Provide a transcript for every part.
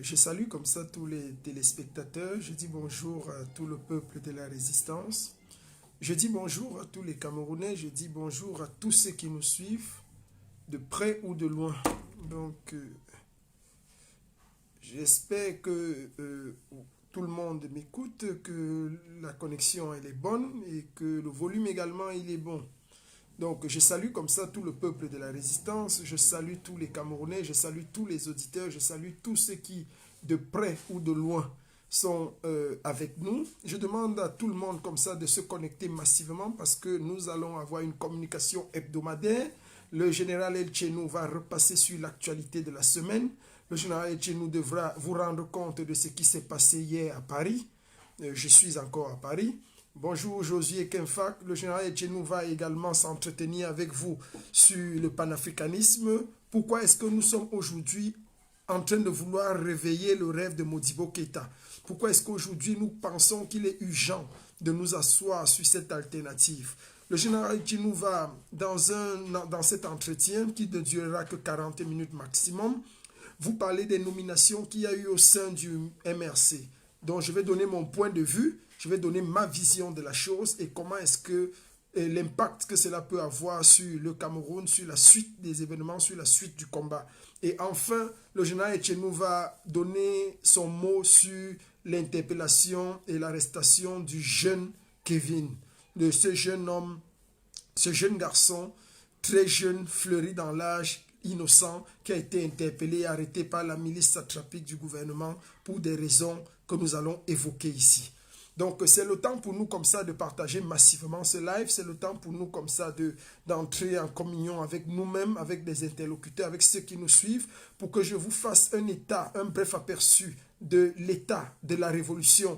Je salue comme ça tous les téléspectateurs. Je dis bonjour à tout le peuple de la résistance. Je dis bonjour à tous les Camerounais. Je dis bonjour à tous ceux qui nous suivent, de près ou de loin. Donc, j'espère que tout le monde m'écoute, que la connexion elle est bonne et que le volume également il est bon. Donc, je salue comme ça tout le peuple de la résistance, je salue tous les Camerounais, je salue tous les auditeurs, je salue tous ceux qui, de près ou de loin, sont avec nous. Je demande à tout le monde comme ça de se connecter massivement parce que nous allons avoir une communication hebdomadaire. Le général El Chenou va repasser sur l'actualité de la semaine. Le général El Chenou devra vous rendre compte de ce qui s'est passé hier à Paris. Je suis encore à Paris. Bonjour Josué Kenfak, le général Etchenou va également s'entretenir avec vous sur le panafricanisme. Pourquoi est-ce que nous sommes aujourd'hui en train de vouloir réveiller le rêve de Modibo Keïta? Pourquoi est-ce qu'aujourd'hui nous pensons qu'il est urgent de nous asseoir sur cette alternative? Le général Etchenou va, dans cet entretien qui ne durera que 40 minutes maximum, vous parler des nominations qu'il y a eu au sein du MRC. Donc je vais donner mon point de vue. Je vais donner ma vision de la chose et comment est-ce que l'impact que cela peut avoir sur le Cameroun, sur la suite des événements, sur la suite du combat. Et enfin, le général Etchenou va donner son mot sur l'interpellation et l'arrestation du jeune Kevin, de ce jeune homme, ce jeune garçon, très jeune, fleuri dans l'âge, innocent, qui a été interpellé et arrêté par la milice satrapique du gouvernement pour des raisons que nous allons évoquer ici. Donc, c'est le temps pour nous comme ça de partager massivement ce live. C'est le temps pour nous comme ça d'entrer en communion avec nous-mêmes, avec des interlocuteurs, avec ceux qui nous suivent, pour que je vous fasse un bref aperçu de l'état de la révolution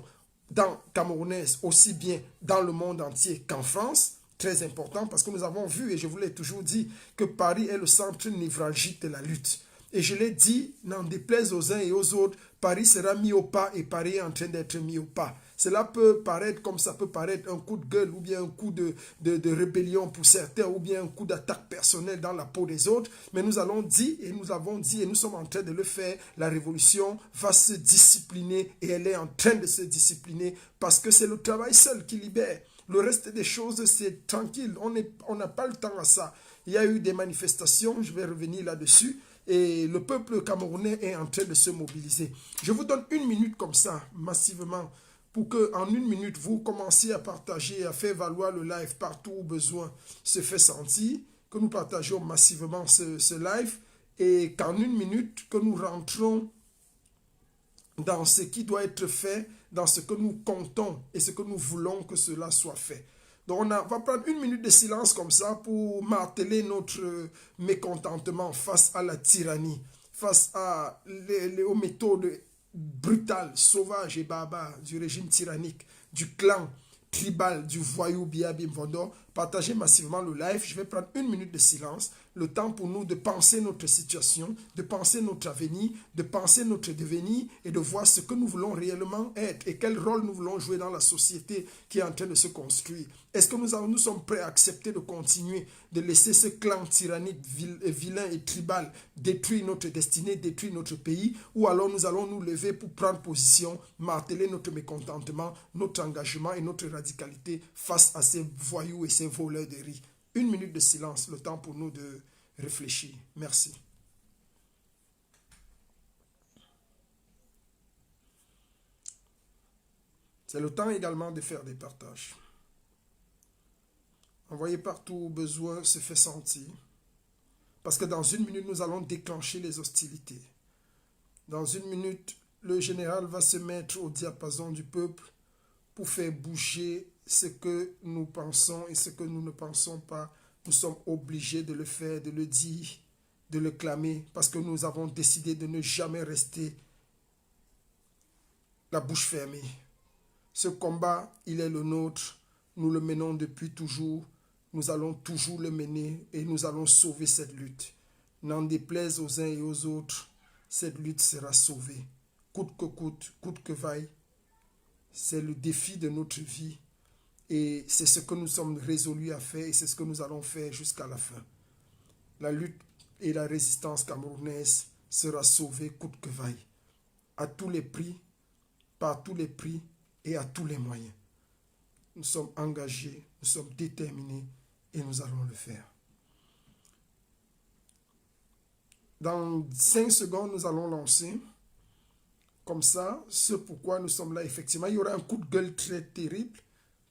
camerounaise, aussi bien dans le monde entier qu'en France. Très important parce que nous avons vu, et je vous l'ai toujours dit, que Paris est le centre névralgique de la lutte. Et je l'ai dit, n'en déplaise aux uns et aux autres, Paris sera mis au pas et Paris est en train d'être mis au pas. Cela peut paraître comme ça peut paraître un coup de gueule ou bien un coup de rébellion pour certains ou bien un coup d'attaque personnelle dans la peau des autres. Mais nous allons dire et nous avons dit et nous sommes en train de le faire. La révolution va se discipliner et elle est en train de se discipliner parce que c'est le travail seul qui libère. Le reste des choses, c'est tranquille. On n'a pas le temps à ça. Il y a eu des manifestations, je vais revenir là-dessus. Et le peuple camerounais est en train de se mobiliser. Je vous donne une minute comme ça, massivement, pour qu'en une minute, vous commenciez à partager, à faire valoir le live partout où besoin se fait sentir, que nous partagions massivement ce live, et qu'en une minute, que nous rentrons dans ce qui doit être fait, dans ce que nous comptons et ce que nous voulons que cela soit fait. Donc on va prendre une minute de silence comme ça pour marteler notre mécontentement face à la tyrannie, face aux méthodes brutales, sauvages et barbares du régime tyrannique, du clan tribal, du voyou Biabim Vondo. Partagez massivement le live. Je vais prendre une minute de silence, le temps pour nous de penser notre situation, de penser notre avenir, de penser notre devenir et de voir ce que nous voulons réellement être et quel rôle nous voulons jouer dans la société qui est en train de se construire. Est-ce que nous sommes prêts à accepter de continuer, de laisser ce clan tyrannique, vilain et tribal détruire notre destinée, détruire notre pays, ou alors nous allons nous lever pour prendre position, marteler notre mécontentement, notre engagement et notre radicalité face à ces voyous et ces voleurs de riz. Une minute de silence, le temps pour nous de réfléchir. Merci. C'est le temps également de faire des partages. Envoyez partout où besoin se fait sentir. Parce que dans une minute, nous allons déclencher les hostilités. Dans une minute, le général va se mettre au diapason du peuple pour faire bouger ce que nous pensons et ce que nous ne pensons pas. Nous sommes obligés de le faire, de le dire, de le clamer, parce que nous avons décidé de ne jamais rester la bouche fermée. Ce combat, il est le nôtre. Nous le menons depuis toujours. Nous allons toujours le mener et nous allons sauver cette lutte. N'en déplaise aux uns et aux autres, cette lutte sera sauvée. Coûte que vaille. C'est le défi de notre vie. Et c'est ce que nous sommes résolus à faire et c'est ce que nous allons faire jusqu'à la fin. La lutte et la résistance camerounaise sera sauvée coûte que vaille. à tous les prix, par tous les prix et à tous les moyens. Nous sommes engagés, nous sommes déterminés et nous allons le faire. Dans 5 secondes, nous allons lancer comme ça ce pourquoi nous sommes là. Effectivement, il y aura un coup de gueule très terrible,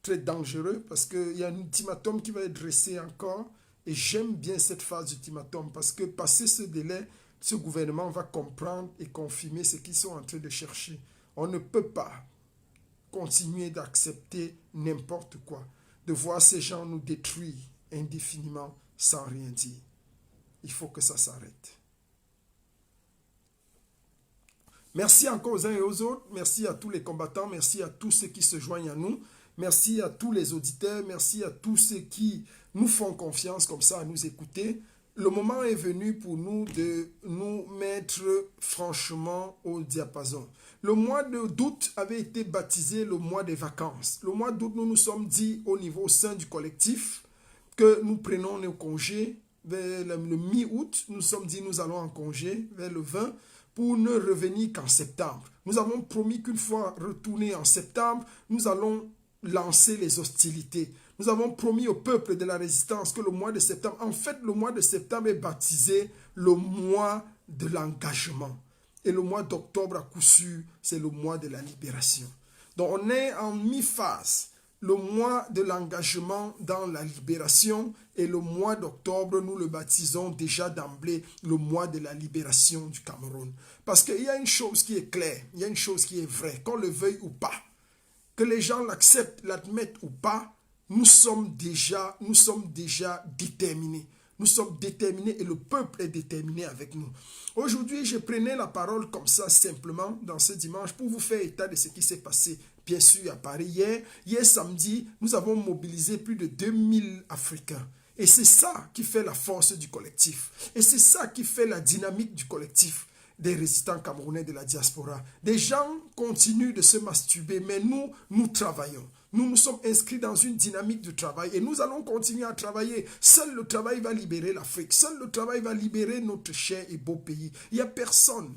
très dangereux, parce qu'il y a un ultimatum qui va être dressé encore. Et j'aime bien cette phase d'ultimatum, parce que passé ce délai, ce gouvernement va comprendre et confirmer ce qu'ils sont en train de chercher. On ne peut pas continuer d'accepter n'importe quoi, de voir ces gens nous détruire indéfiniment sans rien dire. Il faut que ça s'arrête. Merci encore aux uns et aux autres. Merci à tous les combattants. Merci à tous ceux qui se joignent à nous. Merci à tous les auditeurs. Merci à tous ceux qui nous font confiance comme ça à nous écouter. Le moment est venu pour nous de nous mettre franchement au diapason. Le mois d'août avait été baptisé le mois des vacances. Le mois d'août, nous nous sommes dit au niveau au sein du collectif que nous prenons nos congés vers le mi-août. Nous nous sommes dit nous allons en congé vers le 20 pour ne revenir qu'en septembre. Nous avons promis qu'une fois retournés en septembre, nous allons lancer les hostilités. Nous avons promis au peuple de la résistance que le mois de septembre, en fait, le mois de septembre est baptisé le mois de l'engagement. Et le mois d'octobre, à coup sûr, c'est le mois de la libération. Donc, on est en mi-phase. Le mois de l'engagement dans la libération et le mois d'octobre, nous le baptisons déjà d'emblée le mois de la libération du Cameroun. Parce qu'il y a une chose qui est claire, il y a une chose qui est vraie, qu'on le veuille ou pas, que les gens l'acceptent, l'admettent ou pas, nous sommes déjà déterminés. Nous sommes déterminés et le peuple est déterminé avec nous. Aujourd'hui, je prenais la parole comme ça simplement dans ce dimanche pour vous faire état de ce qui s'est passé, bien sûr, à Paris. Hier samedi, nous avons mobilisé plus de 2000 Africains. Et c'est ça qui fait la force du collectif. Et c'est ça qui fait la dynamique du collectif des résistants camerounais de la diaspora. Des gens continuent de se masturber, mais nous travaillons. Nous nous sommes inscrits dans une dynamique de travail et nous allons continuer à travailler. Seul le travail va libérer l'Afrique. Seul le travail va libérer notre cher et beau pays. Il n'y a personne,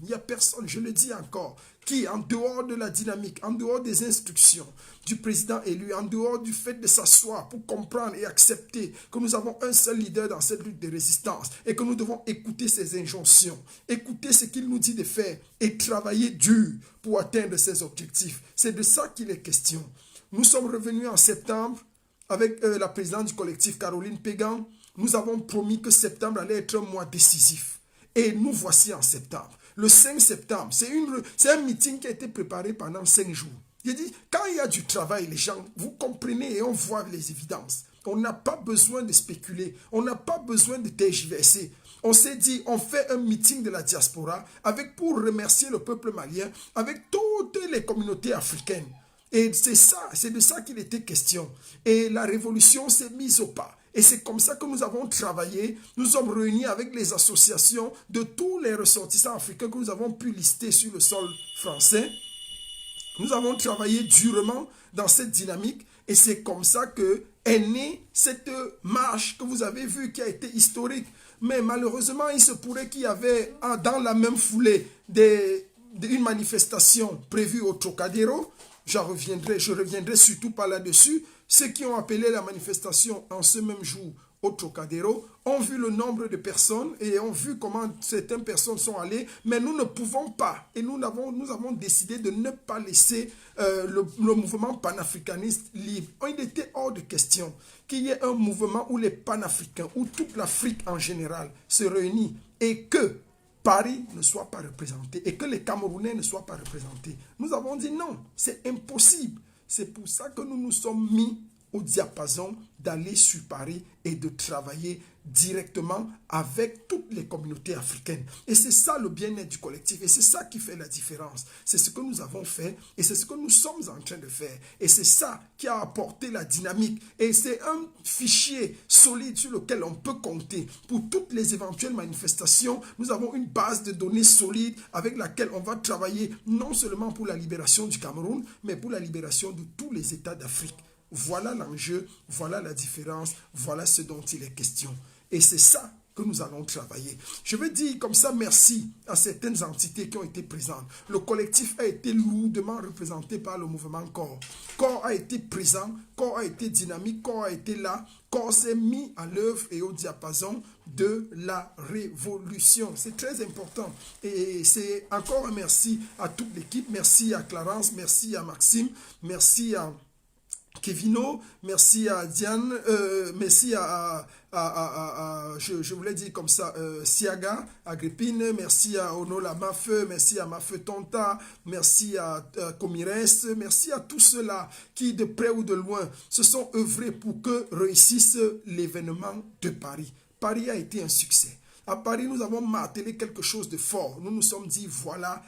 je le dis encore, qui, en dehors de la dynamique, en dehors des instructions du président élu, en dehors du fait de s'asseoir pour comprendre et accepter que nous avons un seul leader dans cette lutte de résistance et que nous devons écouter ses injonctions, écouter ce qu'il nous dit de faire et travailler dur pour atteindre ses objectifs. C'est de ça qu'il est question. Nous sommes revenus en septembre avec la présidente du collectif, Caroline Pégan. Nous avons promis que septembre allait être un mois décisif. Et nous voici en septembre. Le 5 septembre, c'est un meeting qui a été préparé pendant 5 jours. J'ai dit, quand il y a du travail, les gens, vous comprenez et on voit les évidences. On n'a pas besoin de spéculer. On n'a pas besoin de tergiverser. On s'est dit, on fait un meeting de la diaspora avec pour remercier le peuple malien, avec toutes les communautés africaines. Et c'est de ça qu'il était question. Et la révolution s'est mise au pas. Et c'est comme ça que nous avons travaillé. Nous sommes réunis avec les associations de tous les ressortissants africains que nous avons pu lister sur le sol français. Nous avons travaillé durement dans cette dynamique. Et c'est comme ça que est née cette marche que vous avez vue qui a été historique. Mais malheureusement, il se pourrait qu'il y avait dans la même foulée une manifestation prévue au Trocadéro. Je reviendrai surtout pas là-dessus. Ceux qui ont appelé la manifestation en ce même jour au Trocadéro ont vu le nombre de personnes et ont vu comment certaines personnes sont allées. Mais nous ne pouvons pas, et nous avons décidé de ne pas laisser le mouvement panafricaniste libre. Il était hors de question qu'il y ait un mouvement où les panafricains, où toute l'Afrique en général se réunit et que Paris ne soit pas représenté et que les Camerounais ne soient pas représentés. Nous avons dit non, c'est impossible. C'est pour ça que nous nous sommes mis au diapason d'aller sur Paris et de travailler directement avec toutes les communautés africaines. Et c'est ça le bien-être du collectif et c'est ça qui fait la différence. C'est ce que nous avons fait et c'est ce que nous sommes en train de faire. Et c'est ça qui a apporté la dynamique. Et c'est un fichier solide sur lequel on peut compter. Pour toutes les éventuelles manifestations, nous avons une base de données solide avec laquelle on va travailler non seulement pour la libération du Cameroun, mais pour la libération de tous les États d'Afrique. Voilà l'enjeu, voilà la différence, voilà ce dont il est question. Et c'est ça que nous allons travailler. Je veux dire comme ça merci à certaines entités qui ont été présentes. Le collectif a été lourdement représenté par le mouvement Corps. Corps a été présent, Corps a été dynamique, Corps a été là, Corps s'est mis à l'œuvre et au diapason de la révolution. C'est très important. Et c'est encore un merci à toute l'équipe. Merci à Clarence, merci à Maxime, merci à Kevino, merci à Diane, merci je voulais dire comme ça, Siaga, Agrippine, merci à Onola Mafeu, merci à Mafeu Tonta, merci à Comires, merci à tous ceux-là qui, de près ou de loin, se sont œuvrés pour que réussisse l'événement de Paris. Paris a été un succès. À Paris, nous avons martelé quelque chose de fort. Nous nous sommes dit, voilà,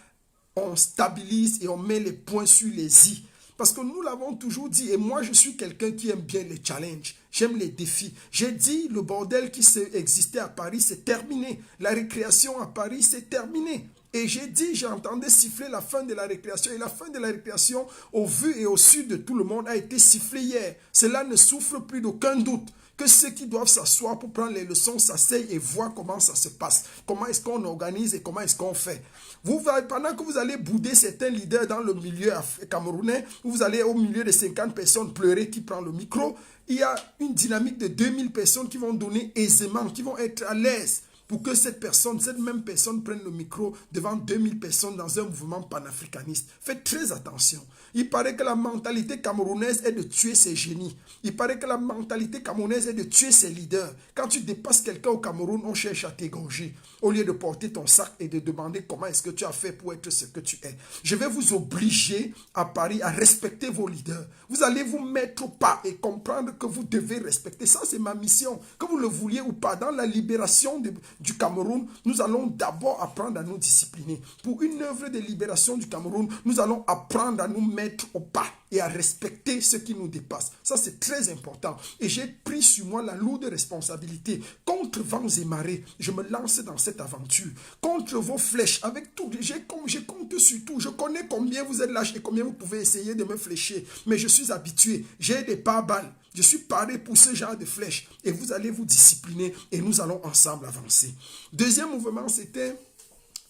on stabilise et on met les points sur les i. Parce que nous l'avons toujours dit, et moi je suis quelqu'un qui aime bien les challenges, j'aime les défis. J'ai dit, le bordel qui existait à Paris, c'est terminé. La récréation à Paris, c'est terminé. Et j'ai dit, j'entendais siffler la fin de la récréation. Et la fin de la récréation, au vu et au su de tout le monde, a été sifflée hier. Cela ne souffre plus d'aucun doute. Que ceux qui doivent s'asseoir pour prendre les leçons s'asseyent et voient comment ça se passe. Comment est-ce qu'on organise et comment est-ce qu'on fait. Pendant que vous allez bouder certains leaders dans le milieu camerounais, vous allez au milieu de 50 personnes pleurer qui prend le micro, il y a une dynamique de 2000 personnes qui vont donner aisément, qui vont être à l'aise pour que cette même personne prenne le micro devant 2000 personnes dans un mouvement panafricaniste. Faites très attention. Il paraît que la mentalité camerounaise est de tuer ses génies. Il paraît que la mentalité camerounaise est de tuer ses leaders. Quand tu dépasses quelqu'un au Cameroun, on cherche à t'égorger. Au lieu de porter ton sac et de demander comment est-ce que tu as fait pour être ce que tu es. Je vais vous obliger à Paris à respecter vos leaders. Vous allez vous mettre au pas et comprendre que vous devez respecter. Ça, c'est ma mission. Que vous le vouliez ou pas, dans la libération du Cameroun, nous allons d'abord apprendre à nous discipliner. Pour une œuvre de libération du Cameroun, nous allons apprendre à nous mettre au pas et à respecter ce qui nous dépasse. Ça, c'est très important. Et j'ai pris sur moi la lourde responsabilité. Contre vents et marées, je me lance dans cette aventure. Contre vos flèches, avec tout, je compte sur tout. Je connais combien vous êtes lâches et combien vous pouvez essayer de me flécher. Mais je suis habitué. J'ai des pare-balles. Je suis paré pour ce genre de flèches. Et vous allez vous discipliner et nous allons ensemble avancer. Deuxième mouvement, c'était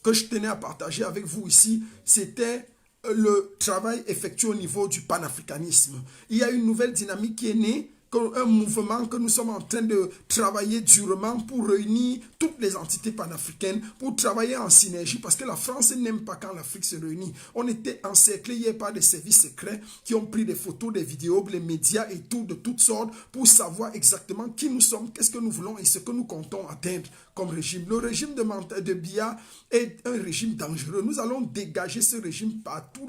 que je tenais à partager avec vous ici, c'était le travail effectué au niveau du panafricanisme. Il y a une nouvelle dynamique qui est née, un mouvement que nous sommes en train de travailler durement pour réunir toutes les entités panafricaines, pour travailler en synergie, parce que la France n'aime pas quand l'Afrique se réunit. On était encerclés hier par des services secrets qui ont pris des photos, des vidéos, les médias et tout, de toutes sortes, pour savoir exactement qui nous sommes, qu'est-ce que nous voulons et ce que nous comptons atteindre comme régime. Le régime de Biya est un régime dangereux. Nous allons dégager ce régime à tous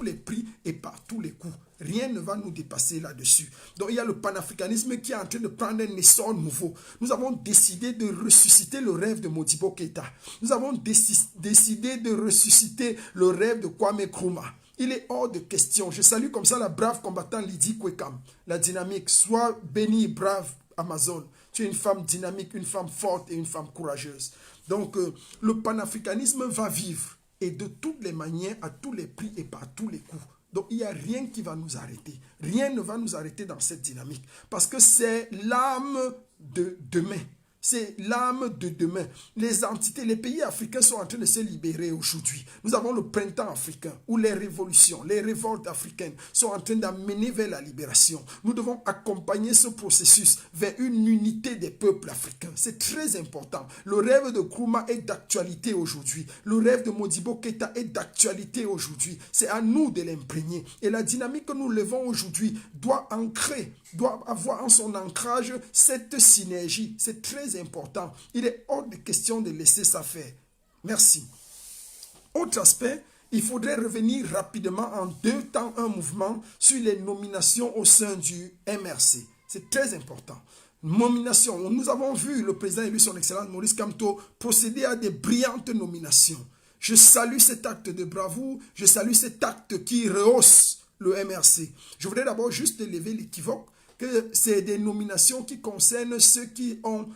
les prix et par tous les coups. Rien ne va nous dépasser là-dessus. Donc il y a le panafricanisme qui est en train de prendre un essor nouveau. Nous avons décidé de ressusciter le rêve de Modibo Keïta. Nous avons décidé de ressusciter le rêve de Kwame Nkrumah. Il est hors de question. Je salue comme ça la brave combattante Lydie Kwekam. La dynamique. Sois bénie, brave Amazon. Tu es une femme dynamique, une femme forte et une femme courageuse. Donc le panafricanisme va vivre. Et de toutes les manières, à tous les prix et par tous les coups. Donc, il n'y a rien qui va nous arrêter. Rien ne va nous arrêter dans cette dynamique. Parce que c'est l'âme de demain. C'est l'âme de demain. Les entités, les pays africains sont en train de se libérer aujourd'hui. Nous avons le printemps africain où les révolutions, les révoltes africaines sont en train d'amener vers la libération. Nous devons accompagner ce processus vers une unité des peuples africains. C'est très important. Le rêve de Nkrumah est d'actualité aujourd'hui. Le rêve de Modibo Keïta est d'actualité aujourd'hui. C'est à nous de l'imprégner. Et la dynamique que nous levons aujourd'hui doit avoir en son ancrage cette synergie. C'est très important. Il est hors de question de laisser ça faire. Merci. Autre aspect, il faudrait revenir rapidement en 2 temps, un mouvement sur les nominations au sein du MRC. C'est très important. Nomination. Nous avons vu le président élu, son excellence Maurice Kamto, procéder à des brillantes nominations. Je salue cet acte de bravoure. Je salue cet acte qui rehausse le MRC. Je voudrais d'abord juste lever l'équivoque que c'est des nominations qui concernent ceux qui ont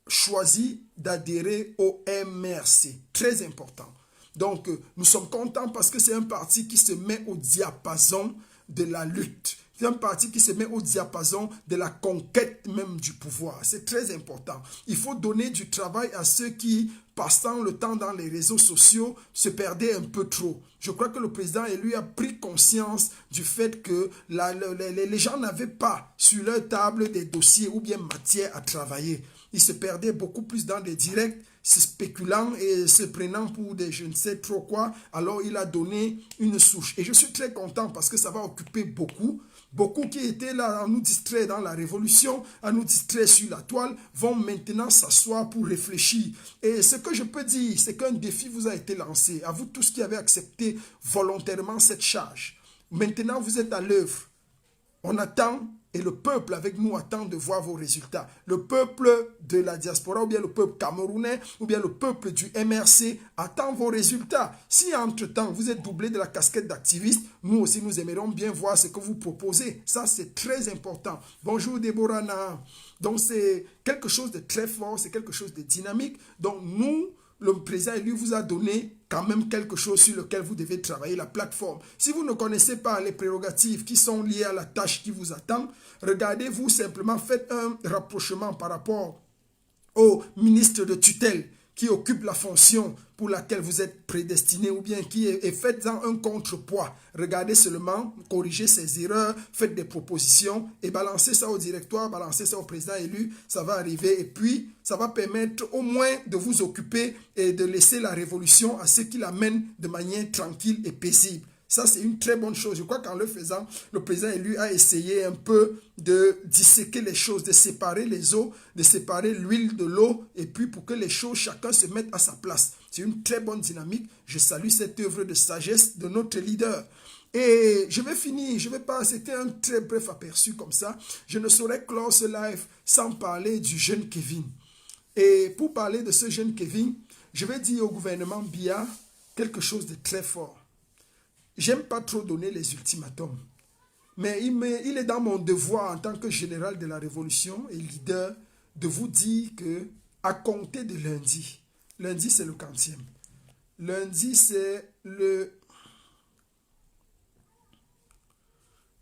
choisi d'adhérer au MRC. Très important. Donc, nous sommes contents parce que c'est un parti qui se met au diapason de la lutte, C'est un parti qui se met au diapason de la conquête même du pouvoir. C'est très important. Il faut donner du travail à ceux qui, passant le temps dans les réseaux sociaux, se perdaient un peu trop. Je crois que le président élu a pris conscience du fait que les gens n'avaient pas sur leur table des dossiers ou bien matière à travailler. Ils se perdaient beaucoup plus dans des directs, se spéculant et se prenant pour des je ne sais trop quoi. Alors il a donné une souche. Et je suis très content parce que ça va occuper beaucoup. Beaucoup qui étaient là à nous distraire dans la révolution, à nous distraire sur la toile, vont maintenant s'asseoir pour réfléchir. Et ce que je peux dire, c'est qu'un défi vous a été lancé. À vous tous qui avez accepté volontairement cette charge. Maintenant, vous êtes à l'œuvre. On attend, et le peuple avec nous attend de voir vos résultats. Le peuple de la diaspora, ou bien le peuple camerounais, ou bien le peuple du MRC attend vos résultats. Si entre-temps, vous êtes doublé de la casquette d'activiste, nous aussi, nous aimerions bien voir ce que vous proposez. Ça, c'est très important. Bonjour, Déborah Naha. Donc, c'est quelque chose de très fort, c'est quelque chose de dynamique. Donc, nous, le président élu vous a donné quand même quelque chose sur lequel vous devez travailler, la plateforme. Si vous ne connaissez pas les prérogatives qui sont liées à la tâche qui vous attend, regardez-vous simplement, faites un rapprochement par rapport au ministre de tutelle qui occupe la fonction pour laquelle vous êtes prédestiné ou bien qui est, et faites-en un contrepoids. Regardez seulement, corrigez ces erreurs, faites des propositions et balancez ça au directoire, balancez ça au président élu, ça va arriver et puis ça va permettre au moins de vous occuper et de laisser la révolution à ceux qui l'amènent de manière tranquille et paisible. Ça, c'est une très bonne chose. Je crois qu'en le faisant, le président élu a essayé un peu de disséquer les choses, de séparer les eaux, de séparer l'huile de l'eau, et puis pour que les choses, chacun se mette à sa place. C'est une très bonne dynamique. Je salue cette œuvre de sagesse de notre leader. Et je vais finir, je vais pas, c'était un très bref aperçu comme ça. Je ne saurais clore ce live sans parler du jeune Kevin. Et pour parler de ce jeune Kevin, je vais dire au gouvernement Biya quelque chose de très fort. J'aime pas trop donner les ultimatums, mais il est dans mon devoir en tant que général de la révolution et leader de vous dire que à compter de lundi, lundi c'est le 40e, lundi c'est le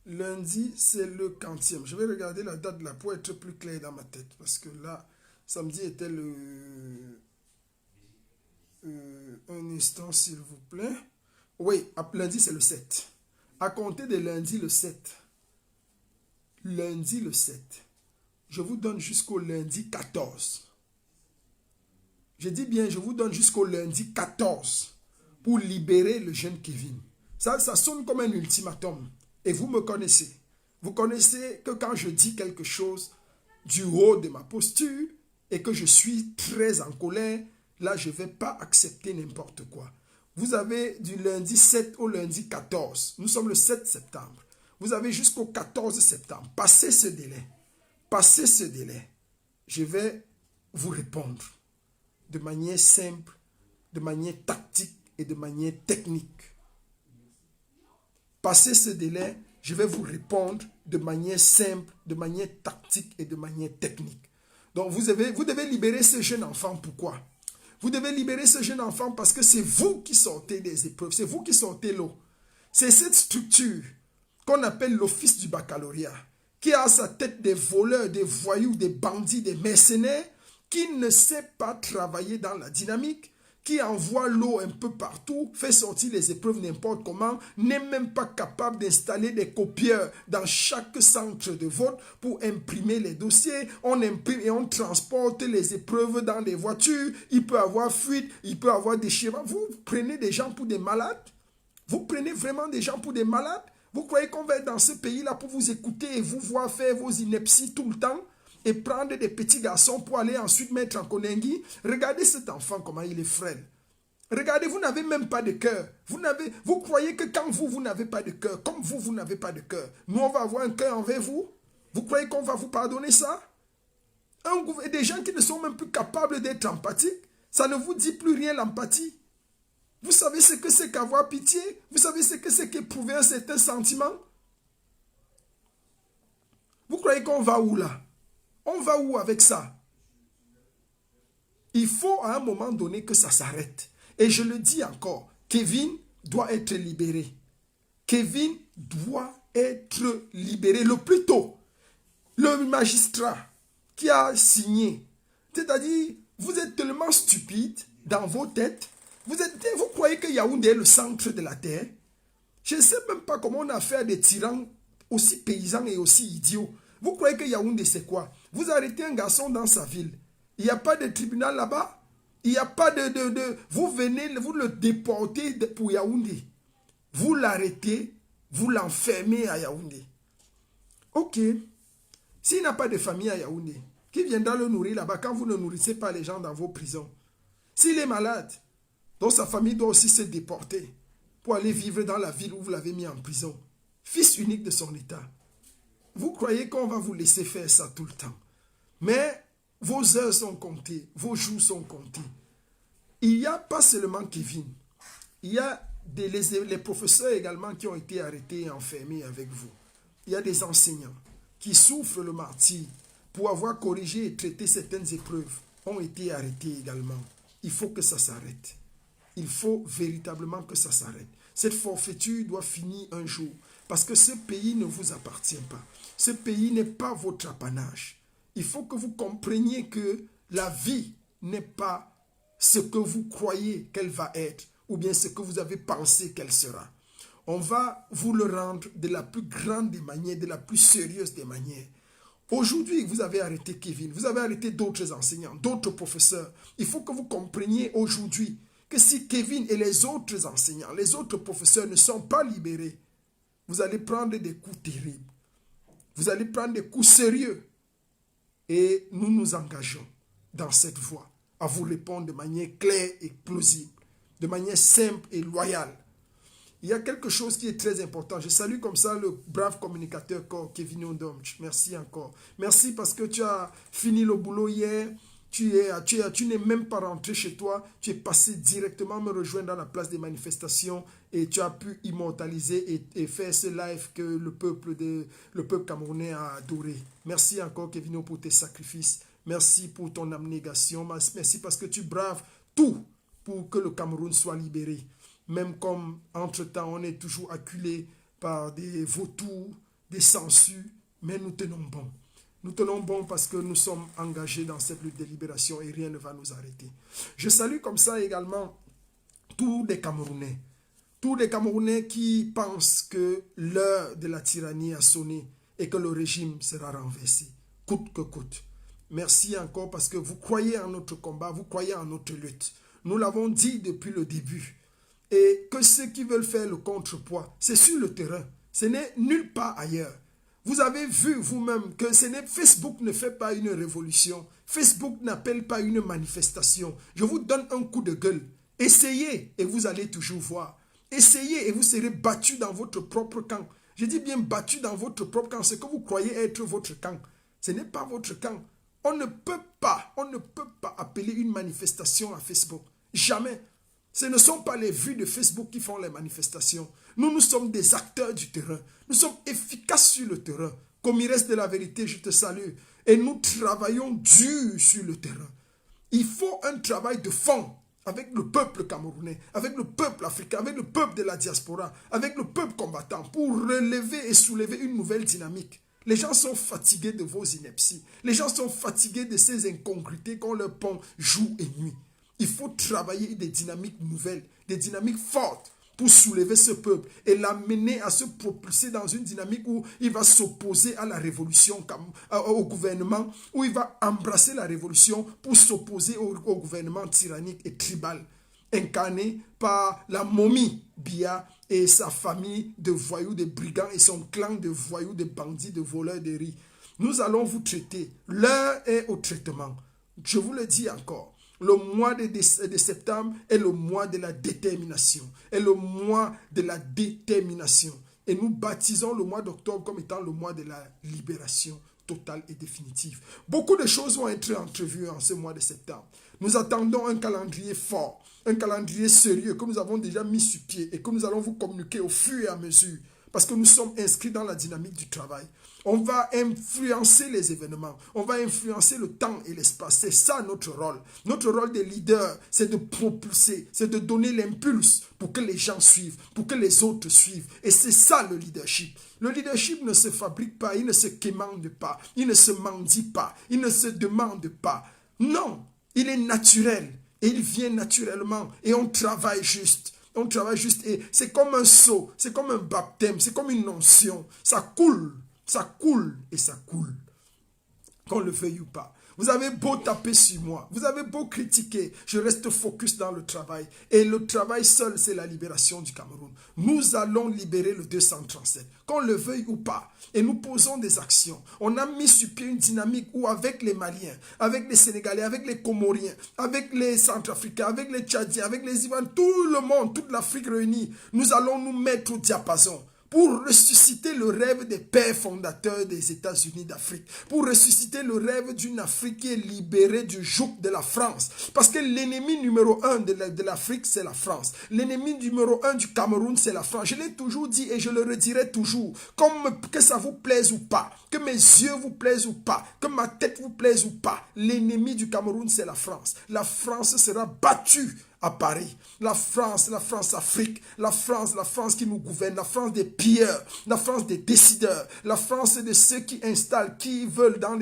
40e. Je vais regarder la date là pour être plus clair dans ma tête, parce que là, samedi était un instant s'il vous plaît. Oui, lundi c'est le 7. À compter de lundi le 7. Lundi le 7. Je vous donne jusqu'au lundi 14. Je dis bien, je vous donne jusqu'au lundi 14 pour libérer le jeune Kevin. Ça sonne comme un ultimatum. Et vous me connaissez. Vous connaissez que quand je dis quelque chose du haut de ma posture et que je suis très en colère, là je ne vais pas accepter n'importe quoi. Vous avez du lundi 7 au lundi 14. Nous sommes le 7 septembre. Vous avez jusqu'au 14 septembre. Passez ce délai. Passez ce délai. Je vais vous répondre de manière simple, de manière tactique et de manière technique. Passez ce délai, je vais vous répondre de manière simple, de manière tactique et de manière technique. Donc vous devez libérer ce jeune enfant. Pourquoi ? Vous devez libérer ce jeune enfant parce que c'est vous qui sortez des épreuves, c'est vous qui sortez l'eau. C'est cette structure qu'on appelle l'office du baccalauréat, qui a à sa tête des voleurs, des voyous, des bandits, des mercenaires, qui ne sait pas travailler dans la dynamique, qui envoie l'eau un peu partout, fait sortir les épreuves n'importe comment, n'est même pas capable d'installer des copieurs dans chaque centre de vote pour imprimer les dossiers. On imprime et on transporte les épreuves dans des voitures. Il peut avoir fuite, il peut avoir déchirement. Vous prenez des gens pour des malades? Vous prenez vraiment des gens pour des malades? Vous croyez qu'on va être dans ce pays-là pour vous écouter et vous voir faire vos inepties tout le temps? Et prendre des petits garçons pour aller ensuite mettre en Konengi. Regardez cet enfant, comment il est frêle. Regardez, vous n'avez même pas de cœur. Vous croyez que quand vous n'avez pas de cœur, comme vous n'avez pas de cœur, nous, on va avoir un cœur envers vous? Vous croyez qu'on va vous pardonner ça? Des gens qui ne sont même plus capables d'être empathiques, ça ne vous dit plus rien l'empathie. Vous savez ce que c'est qu'avoir pitié? Vous savez ce que c'est qu'éprouver un certain sentiment? Vous croyez qu'on va où là? On va où avec ça? Il faut à un moment donné que ça s'arrête. Et je le dis encore, Kevin doit être libéré. Kevin doit être libérés le plus tôt. Le magistrat qui a signé, c'est-à-dire, vous êtes tellement stupide dans vos têtes, vous croyez que Yaoundé est le centre de la terre. Je ne sais même pas comment on a fait à des tyrans aussi paysans et aussi idiots. Vous croyez que Yaoundé c'est quoi? Vous arrêtez un garçon dans sa ville. Il n'y a pas de tribunal là-bas. Il n'y a pas Vous venez, vous le déportez pour Yaoundé. Vous l'arrêtez, vous l'enfermez à Yaoundé. Ok. S'il n'a pas de famille à Yaoundé, qui viendra le nourrir là-bas quand vous ne nourrissez pas les gens dans vos prisons? S'il est malade, donc sa famille doit aussi se déporter pour aller vivre dans la ville où vous l'avez mis en prison. Fils unique de son état. Vous croyez qu'on va vous laisser faire ça tout le temps. Mais vos heures sont comptées, vos jours sont comptés. Il n'y a pas seulement Kevin. Il y a les professeurs également qui ont été arrêtés et enfermés avec vous. Il y a des enseignants qui souffrent le martyre pour avoir corrigé et traité certaines épreuves, ont été arrêtés également. Il faut que ça s'arrête. Il faut véritablement que ça s'arrête. Cette forfaiture doit finir un jour. Parce que ce pays ne vous appartient pas. Ce pays n'est pas votre apanage. Il faut que vous compreniez que la vie n'est pas ce que vous croyez qu'elle va être, ou bien ce que vous avez pensé qu'elle sera. On va vous le rendre de la plus grande des manières, de la plus sérieuse des manières. Aujourd'hui, vous avez arrêté Kevin, vous avez arrêté d'autres enseignants, d'autres professeurs. Il faut que vous compreniez aujourd'hui que si Kevin et les autres enseignants, les autres professeurs ne sont pas libérés, vous allez prendre des coups terribles. Vous allez prendre des coups sérieux. Et nous nous engageons dans cette voie à vous répondre de manière claire et plausible, de manière simple et loyale. Il y a quelque chose qui est très important. Je salue comme ça le brave communicateur Kevin Ondomch. Merci encore. Merci parce que tu as fini le boulot hier. Tu n'es même pas rentré chez toi. Tu es passé directement me rejoindre dans la place des manifestations et tu as pu immortaliser et faire ce live que le peuple camerounais a adoré. Merci encore Kevin pour tes sacrifices. Merci pour ton abnégation. Merci parce que tu braves tout pour que le Cameroun soit libéré. Même comme, entre-temps, on est toujours acculé par des vautours, des censures, mais nous tenons bon. Nous tenons bon parce que nous sommes engagés dans cette lutte de libération et rien ne va nous arrêter. Je salue comme ça également tous les Camerounais. Tous les Camerounais qui pensent que l'heure de la tyrannie a sonné et que le régime sera renversé, coûte que coûte. Merci encore parce que vous croyez en notre combat, vous croyez en notre lutte. Nous l'avons dit depuis le début. Et que ceux qui veulent faire le contrepoids, c'est sur le terrain. Ce n'est nulle part ailleurs. Vous avez vu vous-même que Facebook ne fait pas une révolution. Facebook n'appelle pas une manifestation. Je vous donne un coup de gueule. Essayez et vous allez toujours voir. Essayez et vous serez battus dans votre propre camp. Je dis bien battus dans votre propre camp. Ce que vous croyez être votre camp, ce n'est pas votre camp. On ne peut pas appeler une manifestation à Facebook. Jamais. Ce ne sont pas les vues de Facebook qui font les manifestations. Nous sommes des acteurs du terrain. Nous sommes efficaces sur le terrain. Comme il reste de la vérité, je te salue. Et nous travaillons dur sur le terrain. Il faut un travail de fond avec le peuple camerounais, avec le peuple africain, avec le peuple de la diaspora, avec le peuple combattant pour relever et soulever une nouvelle dynamique. Les gens sont fatigués de vos inepties. Les gens sont fatigués de ces incongruités qu'on leur pond jour et nuit. Il faut travailler des dynamiques nouvelles, des dynamiques fortes pour soulever ce peuple et l'amener à se propulser dans une dynamique où il va s'opposer à la révolution, au gouvernement, où il va embrasser la révolution pour s'opposer au gouvernement tyrannique et tribal, incarné par la momie Biya et sa famille de voyous, de brigands et son clan de voyous, de bandits, de voleurs de riz. Nous allons vous traiter. L'heure est au traitement. Je vous le dis encore. Le mois de septembre est le mois de la détermination. Est le mois de la détermination. Et nous baptisons le mois d'octobre comme étant le mois de la libération totale et définitive. Beaucoup de choses vont être entrevues en ce mois de septembre. Nous attendons un calendrier fort, un calendrier sérieux que nous avons déjà mis sur pied et que nous allons vous communiquer au fur et à mesure parce que nous sommes inscrits dans la dynamique du travail. On va influencer les événements. On va influencer le temps et l'espace. C'est ça notre rôle. Notre rôle de leader, c'est de propulser, c'est de donner l'impulse pour que les gens suivent, pour que les autres suivent. Et c'est ça le leadership. Le leadership ne se fabrique pas, il ne se quémande pas, il ne se mendie pas, il ne se demande pas. Non, il est naturel et il vient naturellement et on travaille juste. On travaille juste et c'est comme un seau, c'est comme un baptême, c'est comme une onction. Ça coule et ça coule. Qu'on le veuille ou pas. Vous avez beau taper sur moi, vous avez beau critiquer, je reste focus dans le travail. Et le travail seul, c'est la libération du Cameroun. Nous allons libérer le 237, qu'on le veuille ou pas. Et nous posons des actions. On a mis sur pied une dynamique où avec les Maliens, avec les Sénégalais, avec les Comoriens, avec les Centrafricains, avec les Tchadiens, avec les Ivoiriens, tout le monde, toute l'Afrique réunie, nous allons nous mettre au diapason pour ressusciter le rêve des pères fondateurs des États-Unis d'Afrique, pour ressusciter le rêve d'une Afrique qui est libérée du joug de la France. Parce que l'ennemi numéro 1 de l'Afrique, c'est la France. L'ennemi numéro 1 du Cameroun, c'est la France. Je l'ai toujours dit et je le redirai toujours. Comme que ça vous plaise ou pas, que mes yeux vous plaisent ou pas, que ma tête vous plaise ou pas, l'ennemi du Cameroun, c'est la France. La France sera battue à Paris. La France Afrique, la France qui nous gouverne, la France des pilleurs, la France des décideurs, la France de ceux qui installent, qui veulent dans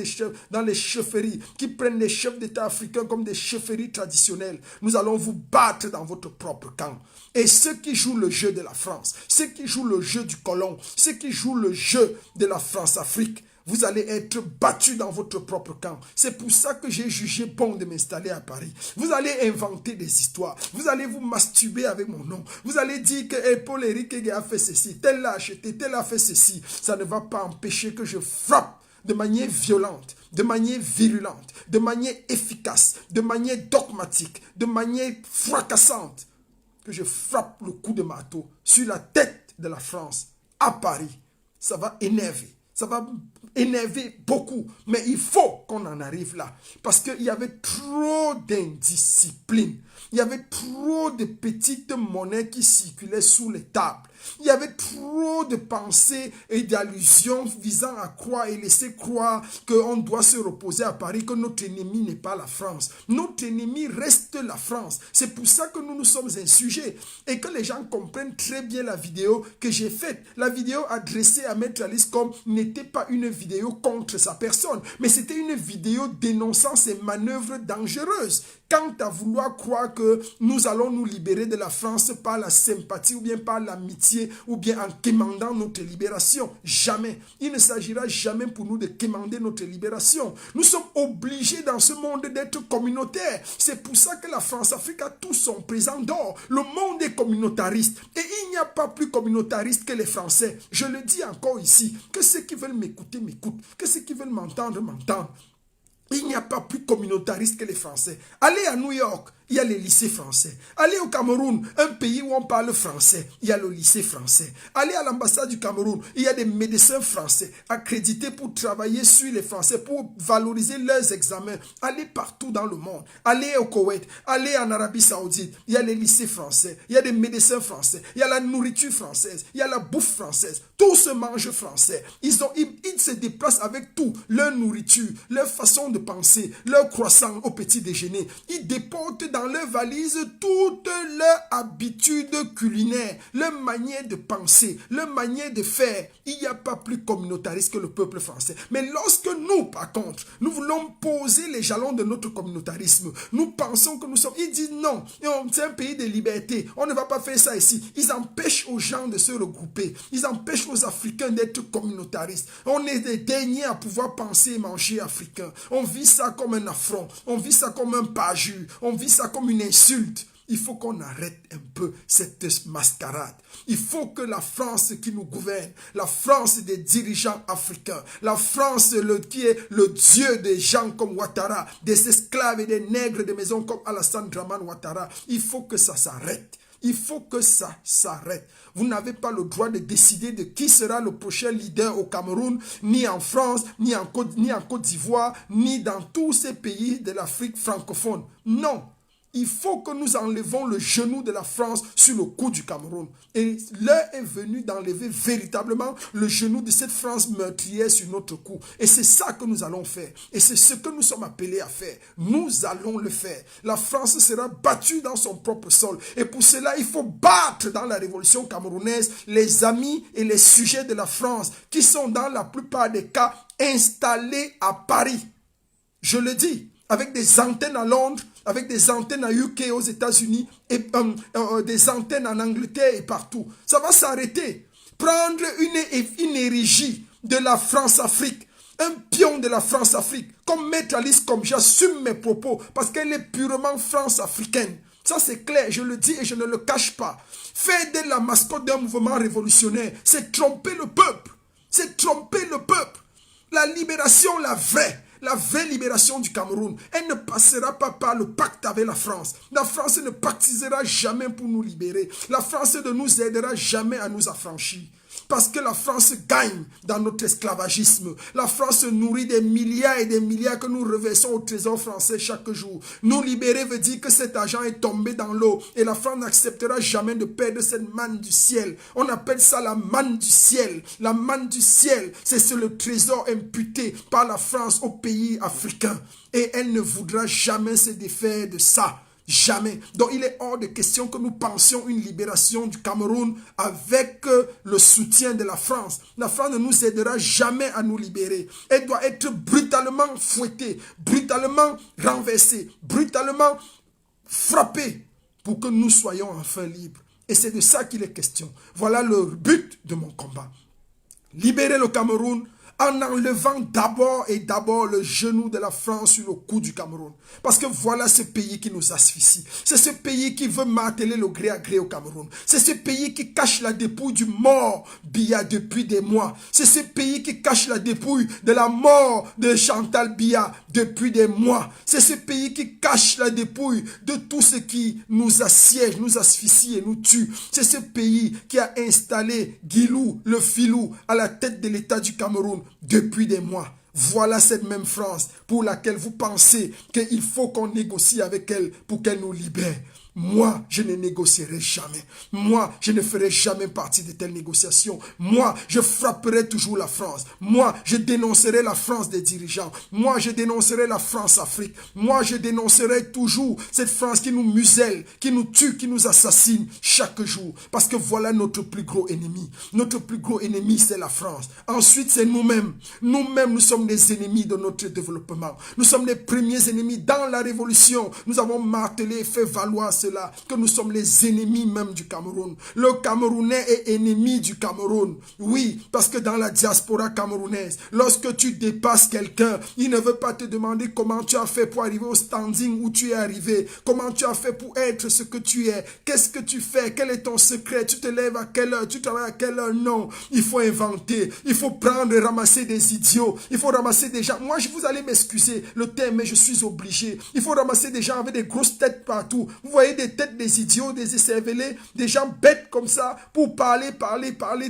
les chefferies, qui prennent les chefs d'État africains comme des chefferies traditionnelles. Nous allons vous battre dans votre propre camp. Et ceux qui jouent le jeu de la France, ceux qui jouent le jeu du colon, ceux qui jouent le jeu de la France-Afrique, vous allez être battus dans votre propre camp. C'est pour ça que j'ai jugé bon de m'installer à Paris. Vous allez inventer des histoires. Vous allez vous masturber avec mon nom. Vous allez dire que Paul-Éric a fait ceci, tel l'a acheté, tel a fait ceci. Ça ne va pas empêcher que je frappe de manière violente, de manière virulente, de manière efficace, de manière dogmatique, de manière fracassante, que je frappe le coup de marteau sur la tête de la France à Paris. Ça va énerver. Ça va énerver beaucoup. Mais il faut qu'on en arrive là. Parce qu'il y avait trop d'indiscipline. Il y avait trop de petites monnaies qui circulaient sous les tables. Il y avait trop de pensées et d'allusions visant à croire et laisser croire qu'on doit se reposer à Paris, que notre ennemi n'est pas la France. Notre ennemi reste la France. C'est pour ça que nous nous sommes insurgés. Et que les gens comprennent très bien la vidéo que j'ai faite. La vidéo adressée à Maître Alice Combes n'était pas une vidéo contre sa personne, mais c'était une vidéo dénonçant ses manœuvres dangereuses. Quant à vouloir croire que nous allons nous libérer de la France par la sympathie ou bien par l'amitié ou bien en quémandant notre libération, jamais. Il ne s'agira jamais pour nous de quémander notre libération. Nous sommes obligés dans ce monde d'être communautaires. C'est pour ça que la France-Afrique a tout son présent d'or. Le monde est communautariste et il n'y a pas plus communautariste que les Français. Je le dis encore ici, que ceux qui veulent m'écouter m'écoutent, que ceux qui veulent m'entendre m'entendent. Il n'y a pas plus communautariste que les Français. Allez à New York, il y a les lycées français. Allez au Cameroun, un pays où on parle français, il y a le lycée français. Allez à l'ambassade du Cameroun, il y a des médecins français accrédités pour travailler sur les Français, pour valoriser leurs examens. Allez partout dans le monde. Allez au Koweït, allez en Arabie Saoudite, il y a les lycées français, il y a des médecins français, il y a la nourriture française, il y a la bouffe française. Tout se mange français. Ils se déplacent avec tout, leur nourriture, leur façon de penser, leur croissant au petit déjeuner. Ils déportent dans leur valise toutes leurs habitudes culinaires, leur manière de penser, leur manière de faire. Il n'y a pas plus communautariste que le peuple français. Mais lorsque nous, par contre, nous voulons poser les jalons de notre communautarisme, nous pensons que nous sommes... Ils disent non, c'est un pays de liberté, on ne va pas faire ça ici. Ils empêchent aux gens de se regrouper. Ils empêchent aux Africains d'être communautaristes. On est les derniers à pouvoir penser et manger africain. On vit ça comme un affront. On vit ça comme un parjure. On vit ça comme une insulte. Il faut qu'on arrête un peu cette mascarade. Il faut que la France qui nous gouverne, la France des dirigeants africains, la France qui est le dieu des gens comme Ouattara, des esclaves et des nègres de maison comme Alassane Dramane Ouattara, il faut que ça s'arrête. Il faut que ça s'arrête. Vous n'avez pas le droit de décider de qui sera le prochain leader au Cameroun, ni en France, ni en Côte d'Ivoire, ni dans tous ces pays de l'Afrique francophone. Non. il faut que nous enlevons le genou de la France sur le cou du Cameroun. Et l'heure est venue d'enlever véritablement le genou de cette France meurtrière sur notre cou. Et c'est ça que nous allons faire. Et c'est ce que nous sommes appelés à faire. Nous allons le faire. La France sera battue dans son propre sol. Et pour cela, il faut battre dans la révolution camerounaise les amis et les sujets de la France qui sont dans la plupart des cas installés à Paris. Je le dis, avec des antennes à Londres, avec des antennes à UK aux États-Unis et des antennes en Angleterre et partout. Ça va s'arrêter. Prendre une érigie de la France-Afrique, un pion de la France-Afrique, comme Maître Alice, comme j'assume mes propos, parce qu'elle est purement France-africaine. Ça c'est clair, je le dis et je ne le cache pas. Faire d'elle la mascotte d'un mouvement révolutionnaire, c'est tromper le peuple. C'est tromper le peuple. La libération, la vraie libération du Cameroun, elle ne passera pas par le pacte avec la France. La France ne pactisera jamais pour nous libérer. La France ne nous aidera jamais à nous affranchir. Parce que la France gagne dans notre esclavagisme. La France nourrit des milliards et des milliards que nous reversons au trésor français chaque jour. Nous libérer veut dire que cet argent est tombé dans l'eau. Et la France n'acceptera jamais de perdre cette manne du ciel. On appelle ça la manne du ciel. La manne du ciel, c'est le trésor imputé par la France aux pays africains. Et elle ne voudra jamais se défaire de ça. Jamais. Donc il est hors de question que nous pensions une libération du Cameroun avec le soutien de la France. La France ne nous aidera jamais à nous libérer. Elle doit être brutalement fouettée, brutalement renversée, brutalement frappée pour que nous soyons enfin libres. Et c'est de ça qu'il est question. Voilà le but de mon combat. Libérer le Cameroun en enlevant d'abord le genou de la France sur le cou du Cameroun. Parce que voilà ce pays qui nous asphyxie. C'est ce pays qui veut marteler le gré à gré au Cameroun. C'est ce pays qui cache la dépouille du mort Biya depuis des mois. C'est ce pays qui cache la dépouille de la mort de Chantal Biya depuis des mois. C'est ce pays qui cache la dépouille de tout ce qui nous assiège, nous asphyxie et nous tue. C'est ce pays qui a installé Guilou, le filou, à la tête de l'État du Cameroun depuis des mois. Voilà cette même France pour laquelle vous pensez qu'il faut qu'on négocie avec elle pour qu'elle nous libère. Moi, je ne négocierai jamais. Moi, je ne ferai jamais partie de telles négociations. Moi, je frapperai toujours la France. Moi, je dénoncerai la France des dirigeants. Moi, je dénoncerai la France-Afrique. Moi, je dénoncerai toujours cette France qui nous muselle, qui nous tue, qui nous assassine chaque jour. Parce que voilà notre plus gros ennemi. Notre plus gros ennemi, c'est la France. Ensuite, c'est nous-mêmes. Nous-mêmes, nous sommes les ennemis de notre développement. Nous sommes les premiers ennemis dans la révolution. Nous avons martelé et fait valoir cela, que nous sommes les ennemis même du Cameroun. Le Camerounais est ennemi du Cameroun. Oui, parce que dans la diaspora camerounaise, lorsque tu dépasses quelqu'un, il ne veut pas te demander comment tu as fait pour arriver au standing où tu es arrivé, comment tu as fait pour être ce que tu es, qu'est-ce que tu fais, quel est ton secret, tu te lèves à quelle heure, tu travailles à quelle heure. Non, il faut inventer, il faut prendre et ramasser des idiots, il faut ramasser des gens. Moi, vous allez m'excuser le terme, mais je suis obligé. Il faut ramasser des gens avec des grosses têtes partout. Vous voyez des têtes des idiots, des écervelés, des gens bêtes comme ça pour parler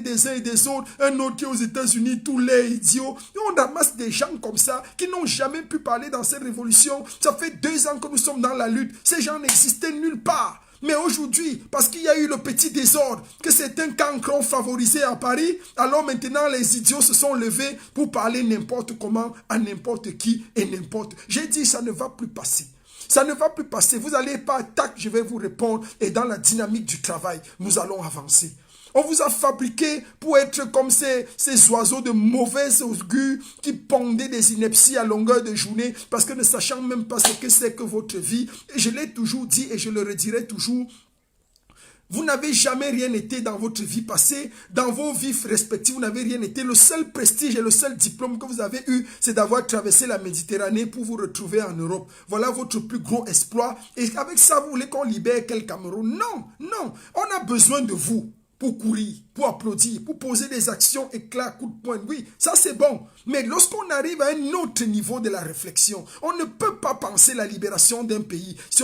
des uns et des autres. Un autre qui est aux États-Unis, tous les idiots. Et on ramasse des gens comme ça qui n'ont jamais pu parler dans cette révolution. Ça fait 2 ans que nous sommes dans la lutte. Ces gens n'existaient nulle part. Mais aujourd'hui, parce qu'il y a eu le petit désordre, que certains cancres ont favorisé à Paris, alors maintenant les idiots se sont levés pour parler n'importe comment, à n'importe qui et n'importe. J'ai dit, ça ne va plus passer. Ça ne va plus passer. Vous n'allez pas, tac, je vais vous répondre. Et dans la dynamique du travail, nous allons avancer. On vous a fabriqué pour être comme ces oiseaux de mauvaise augure qui pondaient des inepties à longueur de journée parce que ne sachant même pas ce que c'est que votre vie. Et je l'ai toujours dit et je le redirai toujours. Vous n'avez jamais rien été dans votre vie passée, dans vos vies respectives, vous n'avez rien été. Le seul prestige et le seul diplôme que vous avez eu, c'est d'avoir traversé la Méditerranée pour vous retrouver en Europe. Voilà votre plus gros exploit. Et avec ça, vous voulez qu'on libère quel Cameroun? Non, non, on a besoin de vous. Pour courir, pour applaudir, pour poser des actions, éclats, coups de poing. Oui, ça c'est bon. Mais lorsqu'on arrive à un autre niveau de la réflexion, on ne peut pas penser la libération d'un pays. Si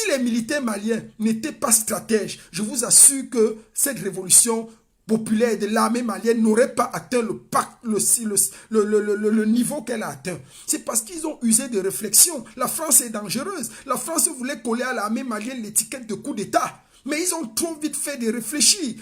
les militaires maliens n'étaient pas stratèges, je vous assure que cette révolution populaire de l'armée malienne n'aurait pas atteint le niveau qu'elle a atteint. C'est parce qu'ils ont usé de réflexion. La France est dangereuse. La France voulait coller à l'armée malienne l'étiquette de coup d'État. Mais ils ont trop vite fait de réfléchir.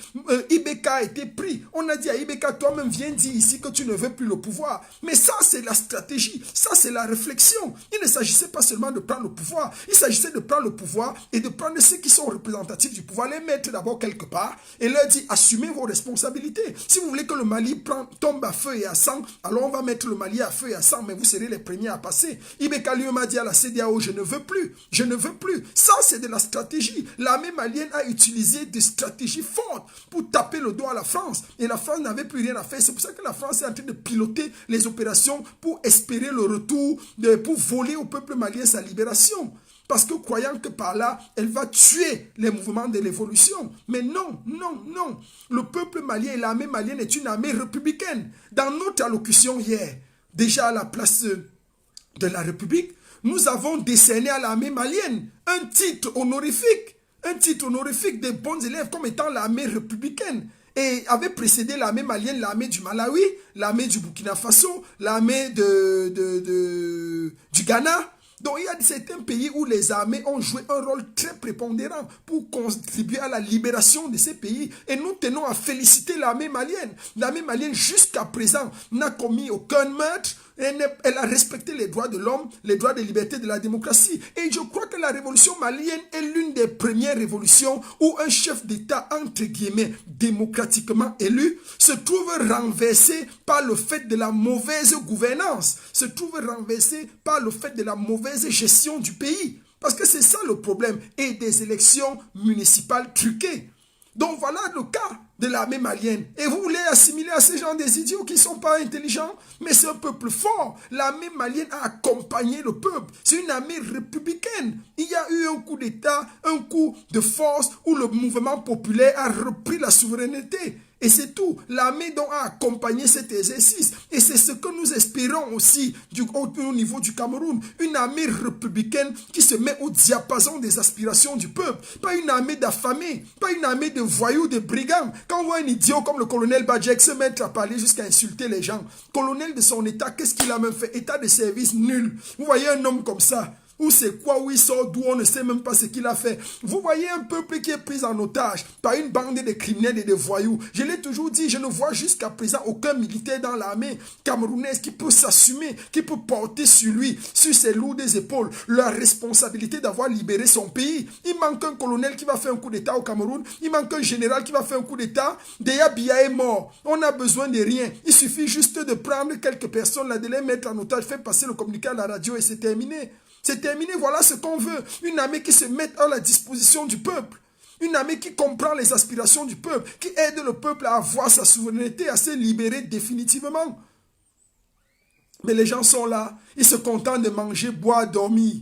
Ibeka a été pris. On a dit à Ibeka, toi-même viens dire ici que tu ne veux plus le pouvoir. Mais ça, c'est la stratégie. Ça, c'est la réflexion. Il ne s'agissait pas seulement de prendre le pouvoir. Il s'agissait de prendre le pouvoir et de prendre ceux qui sont représentatifs du pouvoir, les mettre d'abord quelque part et leur dire, assumez vos responsabilités. Si vous voulez que le Mali tombe à feu et à sang, alors on va mettre le Mali à feu et à sang, mais vous serez les premiers à passer. Ibeka lui m'a dit à la CEDEAO, je ne veux plus. Je ne veux plus. Ça, c'est de la stratégie. L'armée malienne a utilisé des stratégies fortes pour taper le dos à la France. Et la France n'avait plus rien à faire. C'est pour ça que la France est en train de piloter les opérations pour espérer le retour, pour voler au peuple malien sa libération. Parce que croyant que par là, elle va tuer les mouvements de l'évolution. Mais non, non, non. Le peuple malien et l'armée malienne est une armée républicaine. Dans notre allocution hier, déjà à la place de la République, nous avons décerné à l'armée malienne un titre honorifique. Un titre honorifique des bons élèves comme étant l'armée républicaine. Et avait précédé l'armée malienne, l'armée du Malawi, l'armée du Burkina Faso, l'armée du Ghana. Donc il y a certains pays où les armées ont joué un rôle très prépondérant pour contribuer à la libération de ces pays. Et nous tenons à féliciter l'armée malienne. L'armée malienne jusqu'à présent n'a commis aucun meurtre. Elle a respecté les droits de l'homme, les droits de liberté, de la démocratie. Et je crois que la révolution malienne est l'une des premières révolutions où un chef d'État, entre guillemets, démocratiquement élu, se trouve renversé par le fait de la mauvaise gouvernance, se trouve renversé par le fait de la mauvaise gestion du pays. Parce que c'est ça le problème. Et des élections municipales truquées. Donc voilà le cas de l'armée malienne. Et vous voulez assimiler à ces gens des idiots qui ne sont pas intelligents? Mais c'est un peuple fort. L'armée malienne a accompagné le peuple. C'est une armée républicaine. Il y a eu un coup d'État, un coup de force où le mouvement populaire a repris la souveraineté. Et c'est tout. L'armée donc a accompagné cet exercice. Et c'est ce que nous espérons aussi au niveau du Cameroun. Une armée républicaine qui se met au diapason des aspirations du peuple. Pas une armée d'affamés. Pas une armée de voyous, de brigands. Quand on voit un idiot comme le colonel Badjek se mettre à parler jusqu'à insulter les gens. Colonel de son état, qu'est-ce qu'il a même fait? État de service nul. Vous voyez un homme comme ça? Où c'est quoi, où il sort, d'où on ne sait même pas ce qu'il a fait. Vous voyez un peuple qui est pris en otage par une bande de criminels et de voyous. Je l'ai toujours dit, je ne vois jusqu'à présent aucun militaire dans l'armée camerounaise qui peut s'assumer, qui peut porter sur lui, sur ses lourdes épaules, la responsabilité d'avoir libéré son pays. Il manque un colonel qui va faire un coup d'État au Cameroun. Il manque un général qui va faire un coup d'État. Déjà, Biya est mort. On n'a besoin de rien. Il suffit juste de prendre quelques personnes, là, de les mettre en otage, faire passer le communiqué à la radio et c'est terminé. C'est terminé, voilà ce qu'on veut. Une armée qui se met à la disposition du peuple. Une armée qui comprend les aspirations du peuple, qui aide le peuple à avoir sa souveraineté, à se libérer définitivement. Mais les gens sont là, ils se contentent de manger, boire, dormir.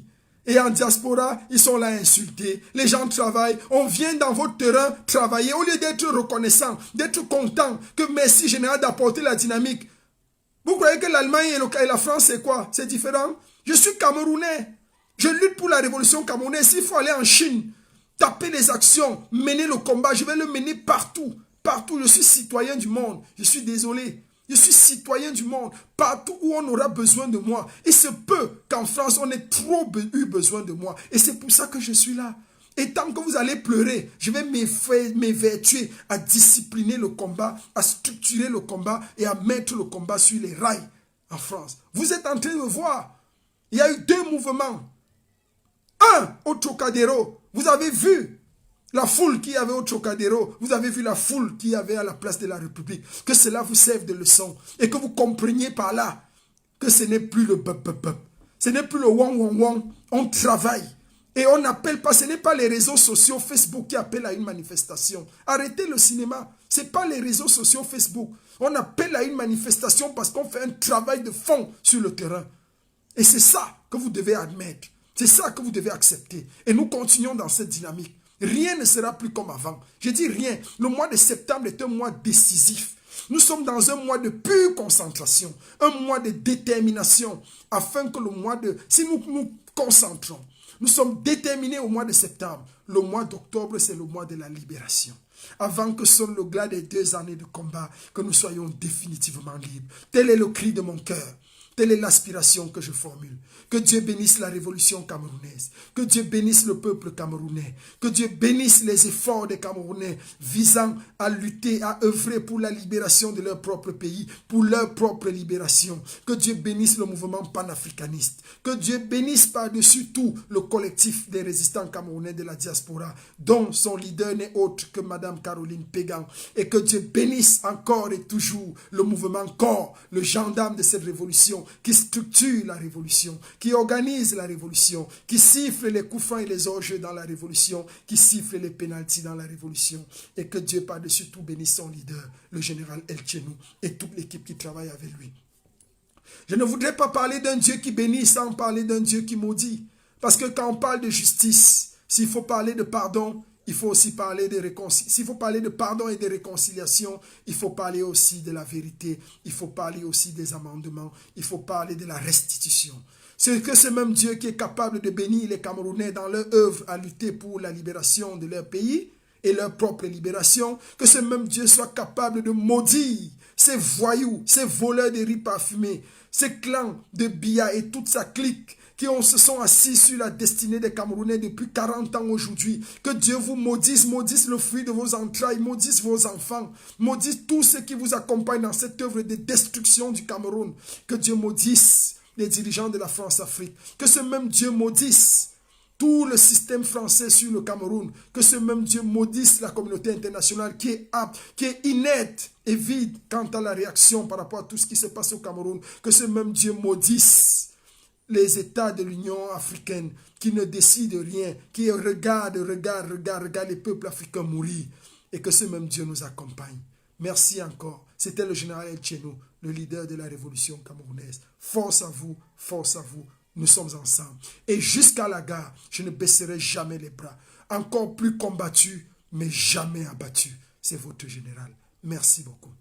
Et en diaspora, ils sont là insultés. Les gens travaillent. On vient dans votre terrain travailler. Au lieu d'être reconnaissant, d'être content, que merci général d'apporter la dynamique. Vous croyez que l'Allemagne et la France, c'est quoi? C'est différent? Je suis Camerounais. Je lutte pour la révolution camerounaise. S'il faut aller en Chine, taper les actions, mener le combat, je vais le mener partout. Partout, je suis citoyen du monde. Je suis désolé. Je suis citoyen du monde. Partout où on aura besoin de moi. Il se peut qu'en France, on ait trop eu besoin de moi. Et c'est pour ça que je suis là. Et tant que vous allez pleurer, je vais m'évertuer à discipliner le combat, à structurer le combat et à mettre le combat sur les rails en France. Vous êtes en train de voir. Il y a eu 2 mouvements. Un au Trocadéro. Vous avez vu la foule qu'il y avait au Trocadéro. Vous avez vu la foule qu'il y avait à la place de la République. Que cela vous serve de leçon. Et que vous compreniez par là que ce n'est plus le bop. Ce n'est plus le wang. On travaille. Et on n'appelle pas, ce n'est pas les réseaux sociaux Facebook qui appellent à une manifestation. Arrêtez le cinéma. Ce n'est pas les réseaux sociaux Facebook. On appelle à une manifestation parce qu'on fait un travail de fond sur le terrain. Et c'est ça que vous devez admettre. C'est ça que vous devez accepter. Et nous continuons dans cette dynamique. Rien ne sera plus comme avant. Je dis rien. Le mois de septembre est un mois décisif. Nous sommes dans un mois de pure concentration. Un mois de détermination. Afin que le mois de... Si nous concentrons. Nous sommes déterminés au mois de septembre. Le mois d'octobre, c'est le mois de la libération. Avant que sonne le glas des 2 années de combat, que nous soyons définitivement libres. Tel est le cri de mon cœur. Telle est l'aspiration que je formule. Que Dieu bénisse la révolution camerounaise. Que Dieu bénisse le peuple camerounais. Que Dieu bénisse les efforts des Camerounais visant à lutter, à œuvrer pour la libération de leur propre pays, pour leur propre libération. Que Dieu bénisse le mouvement panafricaniste. Que Dieu bénisse par-dessus tout le collectif des résistants camerounais de la diaspora, dont son leader n'est autre que Madame Caroline Pégan. Et que Dieu bénisse encore et toujours le mouvement corps, le gendarme de cette révolution, qui structure la révolution, qui organise la révolution, qui siffle les coups francs et les hors-jeux dans la révolution, qui siffle les pénaltys dans la révolution. Et que Dieu par-dessus tout bénisse son leader, le général El Tchenou, et toute l'équipe qui travaille avec lui. Je ne voudrais pas parler d'un Dieu qui bénit sans parler d'un Dieu qui maudit. Parce que quand on parle de justice, s'il faut parler de pardon, il faut aussi parler de réconciliation. S'il faut parler de pardon et de réconciliation, il faut parler aussi de la vérité. Il faut parler aussi des amendements. Il faut parler de la restitution. C'est que ce même Dieu qui est capable de bénir les Camerounais dans leur œuvre à lutter pour la libération de leur pays et leur propre libération, que ce même Dieu soit capable de maudire ces voyous, ces voleurs de riz parfumés, ces clans de Biya et toute sa clique qui se sont assis sur la destinée des Camerounais depuis 40 ans aujourd'hui. Que Dieu vous maudisse, maudisse le fruit de vos entrailles, maudisse vos enfants, maudisse tous ceux qui vous accompagnent dans cette œuvre de destruction du Cameroun. Que Dieu maudisse les dirigeants de la France-Afrique. Que ce même Dieu maudisse tout le système français sur le Cameroun. Que ce même Dieu maudisse la communauté internationale qui est apte, qui est inerte et vide quant à la réaction par rapport à tout ce qui se passe au Cameroun. Que ce même Dieu maudisse les États de l'Union africaine qui ne décident rien, qui regardent les peuples africains mourir. Et que ce même Dieu nous accompagne. Merci encore. C'était le général El Tchenou, le leader de la révolution camerounaise. Force à vous, force à vous. Nous sommes ensemble. Et jusqu'à la gare, je ne baisserai jamais les bras. Encore plus combattu, mais jamais abattu. C'est votre général. Merci beaucoup.